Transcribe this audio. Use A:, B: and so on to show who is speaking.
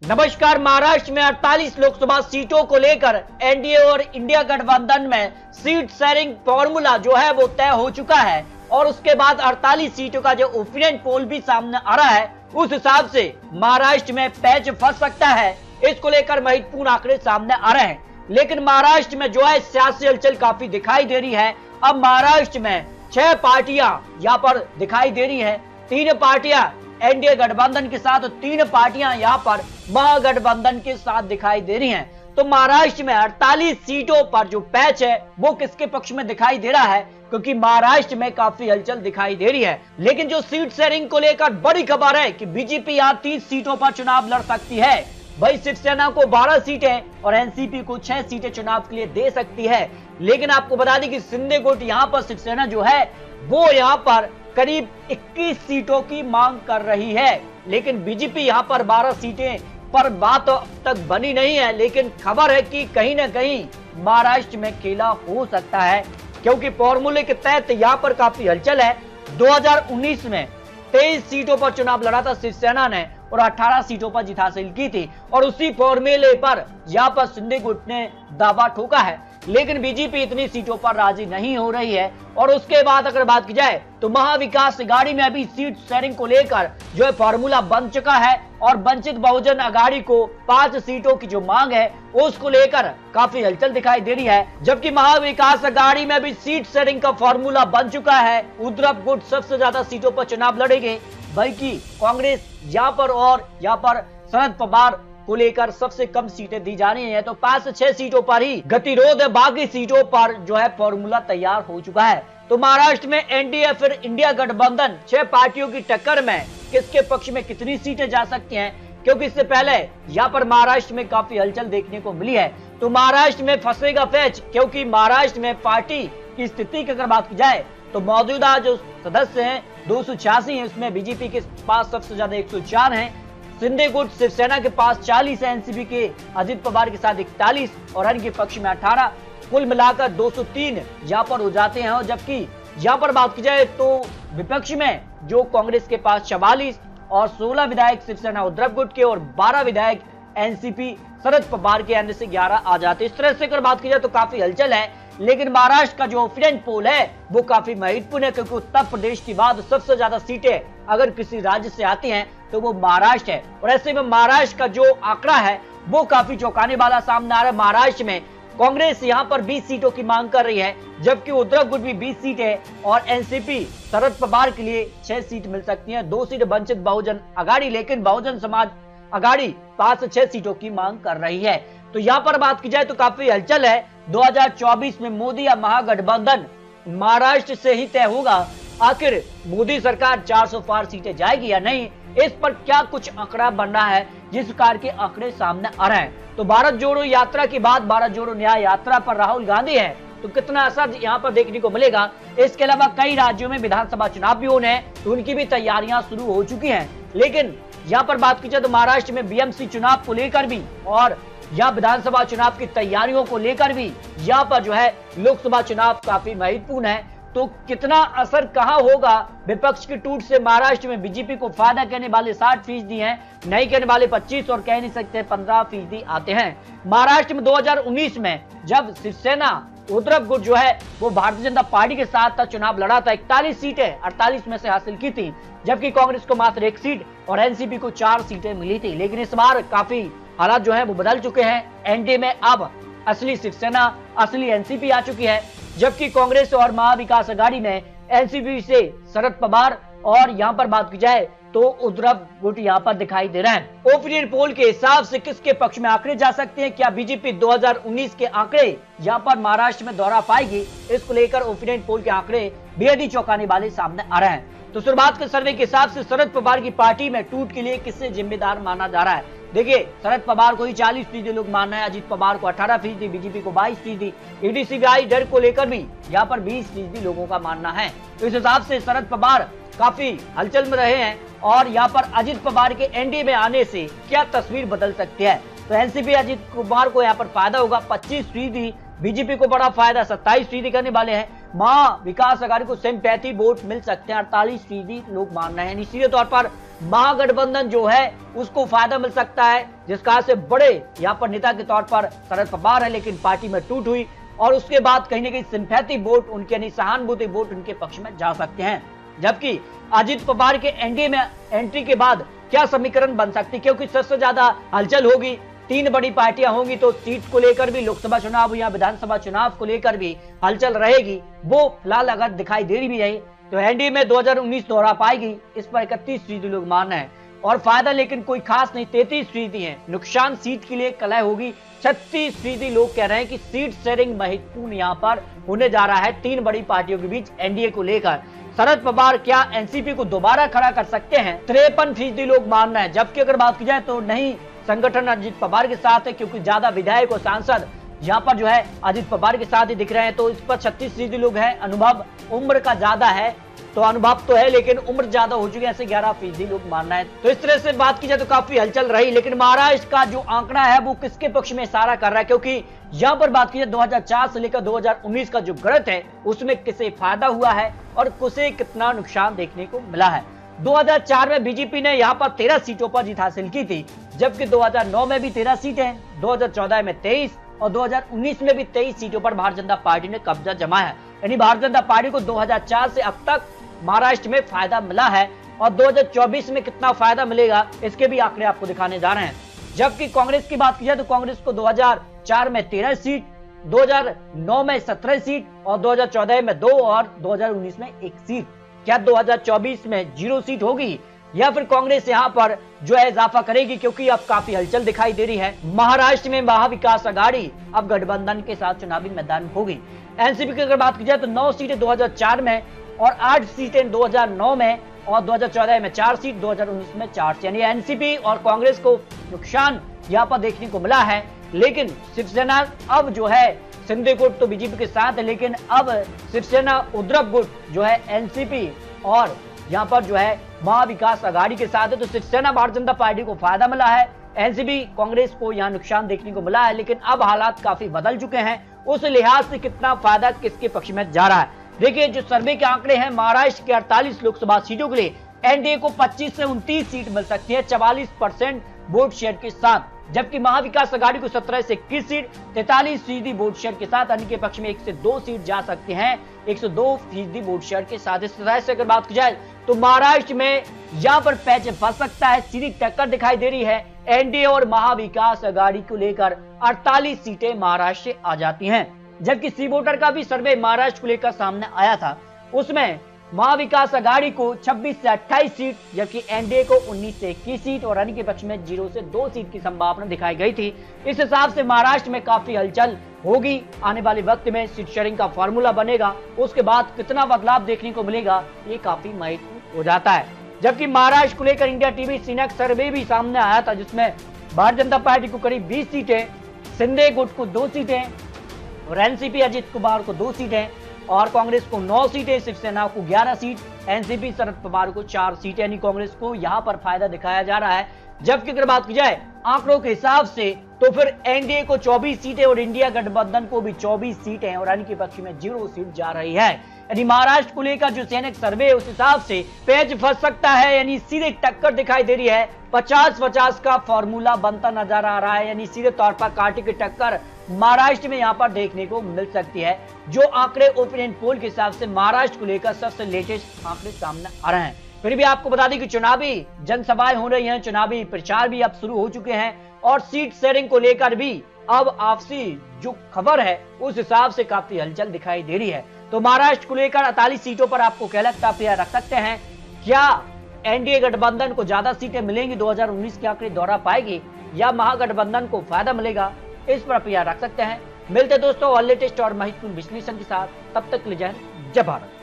A: नमस्कार। महाराष्ट्र में 48 लोकसभा सीटों को लेकर एनडीए और इंडिया गठबंधन में सीट शेयरिंग फॉर्मूला जो है वो तय हो चुका है और उसके बाद 48 सीटों का जो ओपिनियन पोल भी सामने आ रहा है उस हिसाब से महाराष्ट्र में पैच फंस सकता है। इसको लेकर महत्वपूर्ण आंकड़े सामने आ रहे हैं, लेकिन महाराष्ट्र में जो है सियासी हलचल काफी दिखाई दे रही है। अब महाराष्ट्र में 6 पार्टियां यहाँ पर दिखाई दे रही है, 3 पार्टियां एनडीए गठबंधन के साथ और 3 पार्टियां यहां पर महागठबंधन के साथ दिखाई दे रही हैं। तो महाराष्ट्र में 48 सीटों पर जो पैच है वो किसके पक्ष में दिखाई दे रहा है, क्योंकि महाराष्ट्र में काफी हलचल दिखाई दे रही है। लेकिन जो सीट शेयरिंग को लेकर बड़ी खबर है कि बीजेपी यहां 30 सीटों पर चुनाव लड़ सकती है। भाई शिवसेना को 12 सीटें और एनसीपी को 6 सीटें चुनाव के लिए दे सकती है। लेकिन आपको बता दें कि शिंदे गुट यहाँ पर शिवसेना जो है वो यहाँ पर करीब 21 सीटों की मांग कर रही है, लेकिन बीजेपी यहां पर 12 सीटें पर बात अब तक बनी नहीं है। लेकिन खबर है कि कहीं ना कहीं महाराष्ट्र में खेला हो सकता है, क्योंकि फॉर्मूले के तहत यहां पर काफी हलचल है। 2019 में 23 सीटों पर चुनाव लड़ा था शिवसेना ने और 18 सीटों पर जीत हासिल की थी और उसी फॉर्मूले पर यहां पर शिंदे गुट ने दावा ठोका है। लेकिन बीजेपी इतनी सीटों पर राजी नहीं हो रही है। और उसके बाद अगर बात की जाए तो महाविकास अघाड़ी में अभी सीट शेयरिंग को लेकर जो है फॉर्मूला बन चुका है और वंचित बहुजन अघाड़ी को 5 सीटों की जो मांग है उसको लेकर काफी हलचल दिखाई दे रही है। जबकि महाविकास अघाड़ी में भी सीट शेयरिंग का फॉर्मूला बन चुका है। उद्धव गुट सबसे ज्यादा सीटों पर चुनाव लड़ेंगे, बल्कि कांग्रेस यहाँ पर और यहाँ पर शरद पवार को लेकर सबसे कम सीटें दी जा रही हैं। तो 5 से 6 सीटों पर ही गतिरोध है, बाकी सीटों पर जो है फॉर्मूला तैयार हो चुका है। तो महाराष्ट्र में एनडीए फिर इंडिया गठबंधन 6 पार्टियों की टक्कर में किसके पक्ष में कितनी सीटें जा सकती हैं, क्योंकि इससे पहले यहाँ पर महाराष्ट्र में काफी हलचल देखने को मिली है। तो महाराष्ट्र में फंसेगा पैच, क्योंकि महाराष्ट्र में पार्टी की स्थिति की अगर बात की जाए तो मौजूदा जो सदस्य हैं 286 है, उसमें बीजेपी के पास सबसे ज्यादा 104 हैं, शिंदे गुट शिवसेना के पास 40 है, एनसीपी के अजित पवार के साथ 41 और अन्य के पक्ष में 18, कुल मिलाकर 203 यहाँ पर हो जाते हैं। और जबकि यहाँ पर बात की जाए तो विपक्ष में जो कांग्रेस के पास 44 और 16 विधायक शिवसेना उद्धव गुट के और 12 विधायक एनसीपी शरद पवार के अन्य से 11 आ जाते। इस तरह से अगर बात की जाए तो काफी हलचल है। लेकिन महाराष्ट्र का जो ओपिनियन पोल है वो काफी महत्वपूर्ण है, क्योंकि उत्तर प्रदेश के बाद सबसे ज्यादा सीटें अगर किसी राज्य से आती हैं तो वो महाराष्ट्र है। और ऐसे में महाराष्ट्र का जो आंकड़ा है वो काफी चौंकाने वाला सामने आ रहा है। महाराष्ट्र में कांग्रेस यहाँ पर 20 सीटों की मांग कर रही है, जबकि उद्धव गुट भी 20 सीटें और एनसीपी शरद पवार के लिए 6 सीट मिल सकती है, 2 सीट वंचित बहुजन अघाड़ी, लेकिन बहुजन समाज अघाड़ी 5 से 6 सीटों की मांग कर रही है। तो यहाँ पर बात की जाए तो काफी हलचल है। 2024 में मोदी या महागठबंधन महाराष्ट्र से ही तय होगा। आखिर मोदी सरकार 400 पार सीटें जाएगी या नहीं, इस पर क्या कुछ आंकड़ा बन रहा है, जिस प्रकार के आंकड़े सामने आ रहे हैं। तो भारत जोड़ो यात्रा के बाद भारत जोड़ो न्याय यात्रा पर राहुल गांधी है, तो कितना असर यहाँ पर देखने को मिलेगा। इसके अलावा कई राज्यों में विधानसभा चुनाव भी होने हैं, तो उनकी भी तैयारियां शुरू हो चुकी हैं। लेकिन यहाँ पर बात की जाए तो महाराष्ट्र में बीएमसी चुनाव को लेकर भी और यहाँ विधानसभा चुनाव की तैयारियों को लेकर भी यहाँ पर जो है लोकसभा चुनाव काफी महत्वपूर्ण है। तो कितना असर कहां होगा विपक्ष की टूट से। महाराष्ट्र में बीजेपी को फायदा कहने वाले 60% हैं, नहीं कहने वाले 25 और कह नहीं सकते 15% आते हैं। महाराष्ट्र में 2019 में जब शिवसेना उद्धव गुट जो है वो भारतीय जनता पार्टी के साथ चुनाव लड़ा था, 41 सीटें 48 में से हासिल की थी, जबकि कांग्रेस को मात्र 1 सीट और एनसीपी को 4 सीटें मिली थी। लेकिन इस बार काफी हालात जो है वो बदल चुके हैं। एनडीए में अब असली शिवसेना, असली एनसीपी आ चुकी है, जबकि कांग्रेस और महाविकास अघाड़ी में एनसीपी से शरद पवार और यहाँ पर बात की जाए तो उद्धव गुट यहाँ पर दिखाई दे रहा है। ओपिनियन पोल के हिसाब से किसके पक्ष में आंकड़े जा सकते हैं, क्या बीजेपी 2019 के आंकड़े यहाँ पर महाराष्ट्र में दोहरा पाएगी, इसको लेकर ओपिनियन पोल के आंकड़े बेहद ही चौंकाने वाले सामने आ रहे हैं। तो शुरुआत के सर्वे के हिसाब से शरद पवार की पार्टी में टूट के लिए किससे जिम्मेदार माना जा रहा है। देखिए शरद पवार को ही 40% लोग मान रहे हैं, अजित पवार को 18%, बीजेपी को 22%, ईडी-सीबीआई डर को लेकर भी यहाँ पर 20% लोगों का मानना है। तो इस हिसाब से शरद पवार काफी हलचल में रहे हैं और यहाँ पर अजित पवार के एनडीए में आने से क्या तस्वीर बदल सकती है। तो एनसीपी अजित पवार को यहाँ पर फायदा होगा, 25%, बीजेपी को बड़ा फायदा 27% करने वाले हैं, महाविकास आघाड़ी को सिंपैथी वोट मिल सकते हैं। 48% लोग मान रहे हैं। निश्चित तौर पर महागठबंधन जो है उसको फायदा मिल सकता है, जिसका से बड़े यहाँ पर नेता के तौर पर शरद पवार है, लेकिन पार्टी में टूट हुई और उसके बाद कहीं ना कहीं सिंपैथी वोट उनके यानी सहानुभूति वोट उनके पक्ष में जा सकते हैं। जबकि अजित पवार के एनडीए में एंट्री के बाद क्या समीकरण बन सकती है, क्योंकि सबसे ज्यादा हलचल होगी, 3 बड़ी पार्टियां होंगी तो सीट को लेकर भी, लोकसभा चुनाव या विधानसभा चुनाव को लेकर भी हलचल रहेगी। वो फिलहाल अगर दिखाई दे रही भी है तो एनडीए में 2019 दोहरा पाएगी, इस पर 31% लोग मान रहे हैं। और फायदा लेकिन कोई खास नहीं, 33% है। नुकसान सीट के लिए कलह होगी, 36% लोग कह रहे हैं कि सीट शेयरिंग महत्वपूर्ण यहाँ पर होने जा रहा है 3 बड़ी पार्टियों के बीच एनडीए को लेकर। शरद पवार क्या एनसीपी को दोबारा खड़ा कर सकते हैं, 53% लोग मान रहे हैं। जबकि अगर बात की जाए तो नहीं, संगठन अजित पवार के साथ है, क्योंकि ज्यादा विधायक और सांसद यहाँ पर जो है अजित पवार के साथ ही दिख रहे हैं, तो इस पर 36% लोग हैं। अनुभव उम्र का ज्यादा है, तो अनुभव तो है लेकिन उम्र ज्यादा हो चुकी है, ऐसे 11% लोग मान रहे हैं। तो इस तरह से बात की जाए तो काफी हलचल रही, लेकिन महाराष्ट्र का जो आंकड़ा है वो किसके पक्ष में इशारा कर रहा है, क्योंकि यहाँ पर बात की जाए 2004 से लेकर 2019 का जो गणित है उसमें किसे फायदा हुआ है और किसे कितना नुकसान देखने को मिला है। 2004 में बीजेपी ने यहाँ पर 13 सीटों पर जीत हासिल की थी, जबकि 2009 में भी 13 सीटें, 2014 में 23 और 2019 में भी 23 सीटों पर भारतीय जनता पार्टी ने कब्जा जमाया है। यानी भारतीय जनता पार्टी को 2004 से अब तक महाराष्ट्र में फायदा मिला है और 2024 में कितना फायदा मिलेगा इसके भी आंकड़े आपको दिखाने जा रहे हैं। जबकि कांग्रेस की बात की जाए तो कांग्रेस को 2004 में 13 सीट, 2009 में 17 सीट और 2014 में 2 और 2019 में 1 सीट। क्या 2024 में 0 सीट होगी या फिर कांग्रेस यहां पर जो है इजाफा करेगी, क्योंकि अब काफी हलचल दिखाई दे रही है। महाराष्ट्र में महाविकास आघाड़ी अब गठबंधन के साथ चुनावी मैदान होगी। एनसीपी की अगर बात की जाए तो 9 सीटें 2004 में और 8 सीटें 2009 में और 2014 में 4 सीट, 2019 में 4 सीट। यानी एनसीपी और कांग्रेस को नुकसान यहाँ पर देखने को मिला है, लेकिन शिवसेना अब जो है शिंदे गुट तो बीजेपी के साथ है, लेकिन अब शिवसेना उद्धव गुट जो है एनसीपी और यहाँ पर जो है महाविकास आघाड़ी के साथ है। तो शिवसेना भारतीय जनता पार्टी को फायदा मिला है, एनसीपी कांग्रेस को यहाँ नुकसान देखने को मिला है, लेकिन अब हालात काफी बदल चुके हैं। उस लिहाज से कितना फायदा किसके पक्ष में जा रहा है, देखिए जो सर्वे के आंकड़े हैं, महाराष्ट्र के 48 लोकसभा सीटों के लिए एनडीए को 25 से 29 सीट मिल सकती है 44% वोट शेयर के साथ, जबकि महाविकास आघाड़ी को 17 से 21 सीट 43% वोट शेयर के साथ, अन्य के पक्ष में 1 से 2 सीट जा सकते हैं 102% वोट शेयर के साथ। इस तरह से अगर बात की जाए तो महाराष्ट्र में यहाँ पर पैच फंस सकता है, सीधी टक्कर दिखाई दे रही है। एनडीए और महाविकास आघाड़ी को लेकर 48 सीटें महाराष्ट्र से आ जाती हैं, जबकि सी वोटर का भी सर्वे महाराष्ट्र को लेकर सामने आया था, उसमें महाविकास आघाड़ी को 26 से 28 सीट, जबकि एनडीए को 19 से 21 सीट और अन्य के पक्ष में 0 से 2 सीट की संभावना दिखाई गई थी। इस हिसाब से महाराष्ट्र में काफी हलचल होगी। आने वाले वक्त में सीट शेयरिंग का फॉर्मूला बनेगा, उसके बाद कितना बदलाव देखने को मिलेगा ये काफी महत्वपूर्ण हो जाता है। जबकि महाराष्ट्र को लेकर इंडिया टीवी सीनेक सर्वे भी सामने आया था, जिसमें भारतीय जनता पार्टी को करीब 20 सीटें, शिंदे गुट को 2 सीटें और एनसीपी अजित पवार को 2 सीटें और कांग्रेस को 9 सीटें, शिवसेना को 11 सीट, एनसीपी शरद पवार को 4 सीटें, यानी कांग्रेस को यहां पर फायदा दिखाया जा रहा है। जबकि अगर बात की जाए आंकड़ों के हिसाब से तो फिर एनडीए को 24 सीटें और इंडिया गठबंधन को भी 24 सीटें और अन्य के पक्ष में 0 सीट जा रही है। यानी महाराष्ट्र को लेकर जो सैनिक सर्वे उस हिसाब से पेच फंस सकता है, यानी सीधे टक्कर दिखाई दे रही है। 50-50 का फॉर्मूला बनता नजर आ रहा है, यानी सीधे तौर पर कांटे की टक्कर महाराष्ट्र में यहाँ पर देखने को मिल सकती है। जो आंकड़े ओपिनियन पोल के हिसाब से महाराष्ट्र को लेकर सबसे लेटेस्ट आंकड़े सामने आ रहे हैं। फिर भी आपको बता दें कि चुनावी जनसभाएं हो रही हैं, चुनावी प्रचार भी अब शुरू हो चुके हैं और सीट शेयरिंग को लेकर भी अब आपसी जो खबर है उस हिसाब से काफी हलचल दिखाई दे रही है। तो महाराष्ट्र को लेकर 48 सीटों पर आपको क्या लगता है, रख सकते हैं क्या एनडीए गठबंधन को ज्यादा सीटें मिलेंगी, 2019 के आंकड़े दोहरा पाएगी या महागठबंधन को फायदा मिलेगा, इस पर आप रख सकते हैं। मिलते दोस्तों और लेटेस्ट और महत्वपूर्ण विश्लेषण के साथ, तब तक के लिए जय हिंद, जय भारत।